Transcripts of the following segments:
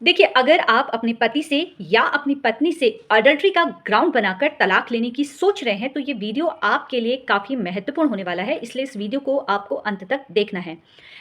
देखिए, अगर आप अपने पति से या अपनी पत्नी से अडल्ट्री का ग्राउंड बनाकर तलाक लेने की सोच रहे हैं, तो ये वीडियो आपके लिए काफ़ी महत्वपूर्ण होने वाला है, इसलिए इस वीडियो को आपको अंत तक देखना है।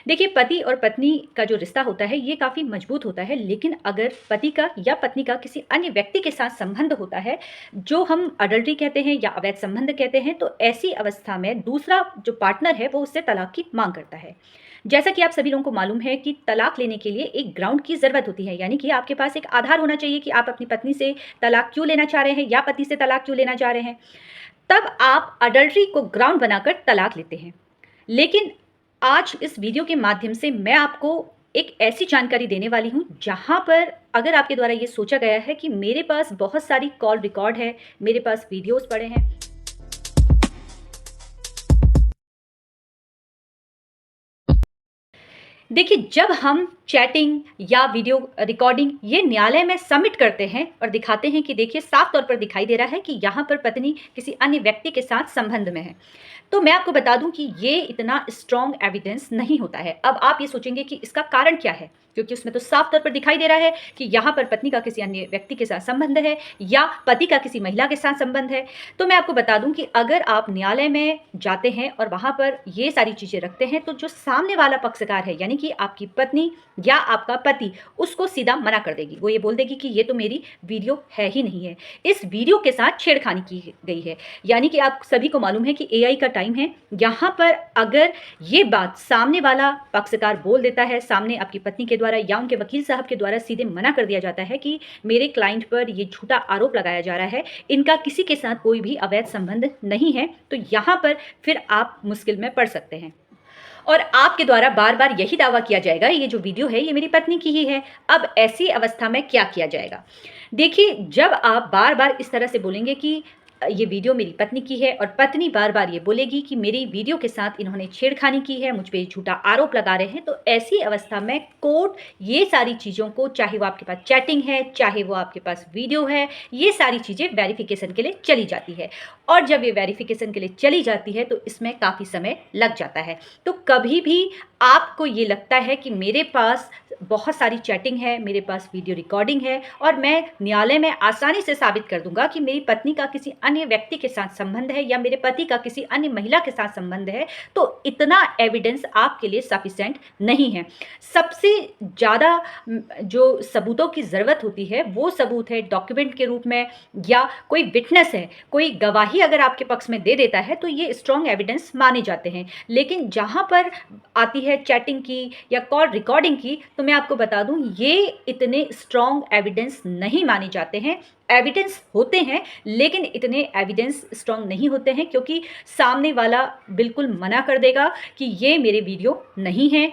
देखिए, पति और पत्नी का जो रिश्ता होता है, ये काफ़ी मजबूत होता है, लेकिन अगर पति का या पत्नी का किसी अन्य व्यक्ति के साथ संबंध होता है, जो हम अडल्ट्री कहते हैं या अवैध संबंध कहते हैं, तो ऐसी अवस्था में दूसरा जो पार्टनर है, वो उससे तलाक की माँग करता है। जैसा कि आप सभी लोगों को मालूम है कि तलाक लेने के लिए एक ग्राउंड की ज़रूरत होती है, यानी कि आपके पास एक आधार होना चाहिए कि आप अपनी पत्नी से तलाक क्यों लेना चाह रहे हैं या पति से तलाक क्यों लेना चाह रहे हैं। तब आप अडल्ट्री को ग्राउंड बनाकर तलाक लेते हैं। लेकिन आज इस वीडियो के माध्यम से मैं आपको एक ऐसी जानकारी देने वाली हूँ, जहाँ पर अगर आपके द्वारा ये सोचा गया है कि मेरे पास बहुत सारी कॉल रिकॉर्ड है, मेरे पास वीडियोज़ पड़े हैं। देखिए, जब हम चैटिंग या वीडियो रिकॉर्डिंग ये न्यायालय में सबमिट करते हैं और दिखाते हैं कि देखिए साफ तौर पर दिखाई दे रहा है कि यहाँ पर पत्नी किसी अन्य व्यक्ति के साथ संबंध में है, तो मैं आपको बता दूं कि ये इतना स्ट्रॉन्ग एविडेंस नहीं होता है। अब आप ये सोचेंगे कि इसका कारण क्या है, क्योंकि उसमें तो साफ तौर पर दिखाई दे रहा है कि यहाँ पर पत्नी का किसी अन्य व्यक्ति के साथ संबंध है या पति का किसी महिला के साथ संबंध है। तो मैं आपको बता दूं कि अगर आप न्यायालय में जाते हैं और वहाँ पर ये सारी चीज़ें रखते हैं, तो जो सामने वाला पक्षकार है, यानी कि आपकी पत्नी या आपका पति, उसको सीधा मना कर देगी। वो ये बोल देगी कि ये तो मेरी वीडियो है ही नहीं है, इस वीडियो के साथ छेड़खानी की गई है। यानी कि आप सभी को मालूम है कि एआई का टाइम है। यहाँ पर अगर ये बात सामने वाला पक्षकार बोल देता है, सामने आपकी पत्नी के द्वारा या उनके वकील साहब के द्वारा सीधे मना कर दिया जाता है कि मेरे क्लाइंट पर ये झूठा आरोप लगाया जा रहा है, इनका किसी के साथ कोई भी अवैध संबंध नहीं है, तो यहाँ पर फिर आप मुश्किल में पड़ सकते हैं और आपके द्वारा बार बार यही दावा किया जाएगा ये जो वीडियो है ये मेरी पत्नी की ही है। अब ऐसी अवस्था में क्या किया जाएगा? देखिए, जब आप बार बार इस तरह से बोलेंगे कि ये वीडियो मेरी पत्नी की है और पत्नी बार बार ये बोलेगी कि मेरी वीडियो के साथ इन्होंने छेड़खानी की है, मुझ पे झूठा आरोप लगा रहे हैं, तो ऐसी अवस्था में कोर्ट ये सारी चीज़ों को, चाहे वो आपके पास चैटिंग है, चाहे वो आपके पास वीडियो है, ये सारी चीज़ें वेरिफिकेशन के लिए चली जाती है। और जब ये वेरिफिकेशन के लिए चली जाती है तो इसमें काफ़ी समय लग जाता है। तो कभी भी आपको ये लगता है कि मेरे पास बहुत सारी चैटिंग है, मेरे पास वीडियो रिकॉर्डिंग है और मैं न्यायालय में आसानी से साबित कर दूंगा कि मेरी पत्नी का किसी अन्य व्यक्ति के साथ संबंध है या मेरे पति का किसी अन्य महिला के साथ संबंध है, तो इतना एविडेंस आपके लिए सफिशिएंट नहीं है। सबसे ज़्यादा जो सबूतों की ज़रूरत होती है वो सबूत है डॉक्यूमेंट के रूप में, या कोई विटनेस है, कोई गवाही अगर आपके पक्ष में दे देता है तो ये स्ट्रॉन्ग एविडेंस माने जाते हैं। लेकिन जहाँ पर आती है चैटिंग की या कॉल रिकॉर्डिंग की, तो मैं आपको बता दूं ये इतने स्ट्रॉन्ग एविडेंस नहीं माने जाते हैं। एविडेंस होते हैं लेकिन इतने एविडेंस स्ट्रॉन्ग नहीं होते हैं, क्योंकि सामने वाला बिल्कुल मना कर देगा कि ये मेरे वीडियो नहीं है,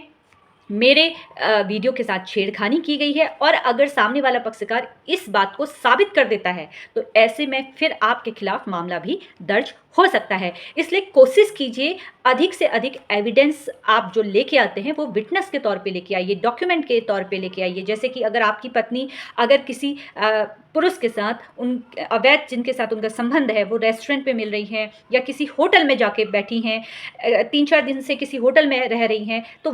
मेरे वीडियो के साथ छेड़खानी की गई है। और अगर सामने वाला पक्षकार इस बात को साबित कर देता है तो ऐसे में फिर आपके खिलाफ मामला भी दर्ज हो सकता है। इसलिए कोशिश कीजिए अधिक से अधिक एविडेंस आप जो लेके आते हैं वो विटनेस के तौर पे लेके आइए, डॉक्यूमेंट के तौर पे लेके आइए। जैसे कि अगर आपकी पत्नी अगर किसी पुरुष के साथ, उन अवैध जिनके साथ उनका संबंध है, वो रेस्टोरेंट पे मिल रही हैं या किसी होटल में जाके बैठी हैं, 3-4 दिन से किसी होटल में रह रही हैं, तो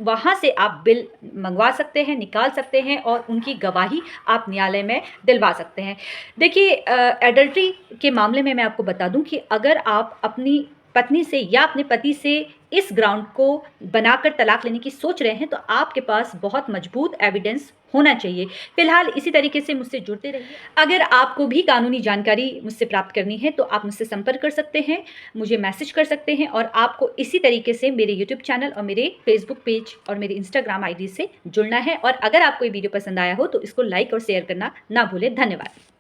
वहाँ से आप बिल मंगवा सकते हैं, निकाल सकते हैं और उनकी गवाही आप न्यायालय में दिलवा सकते हैं। देखिए, एडल्ट्री के मामले में मैं आपको बता दूं कि अगर आप अपनी पत्नी से या अपने पति से इस ग्राउंड को बनाकर तलाक लेने की सोच रहे हैं, तो आपके पास बहुत मजबूत एविडेंस होना चाहिए। फिलहाल इसी तरीके से मुझसे जुड़ते रहिए। अगर आपको भी कानूनी जानकारी मुझसे प्राप्त करनी है तो आप मुझसे संपर्क कर सकते हैं, मुझे मैसेज कर सकते हैं और आपको इसी तरीके से मेरे यूट्यूब चैनल और मेरे फेसबुक पेज और मेरे इंस्टाग्राम आईडी से जुड़ना है। और अगर आपको ये वीडियो पसंद आया हो तो इसको लाइक और शेयर करना ना भूलें। धन्यवाद।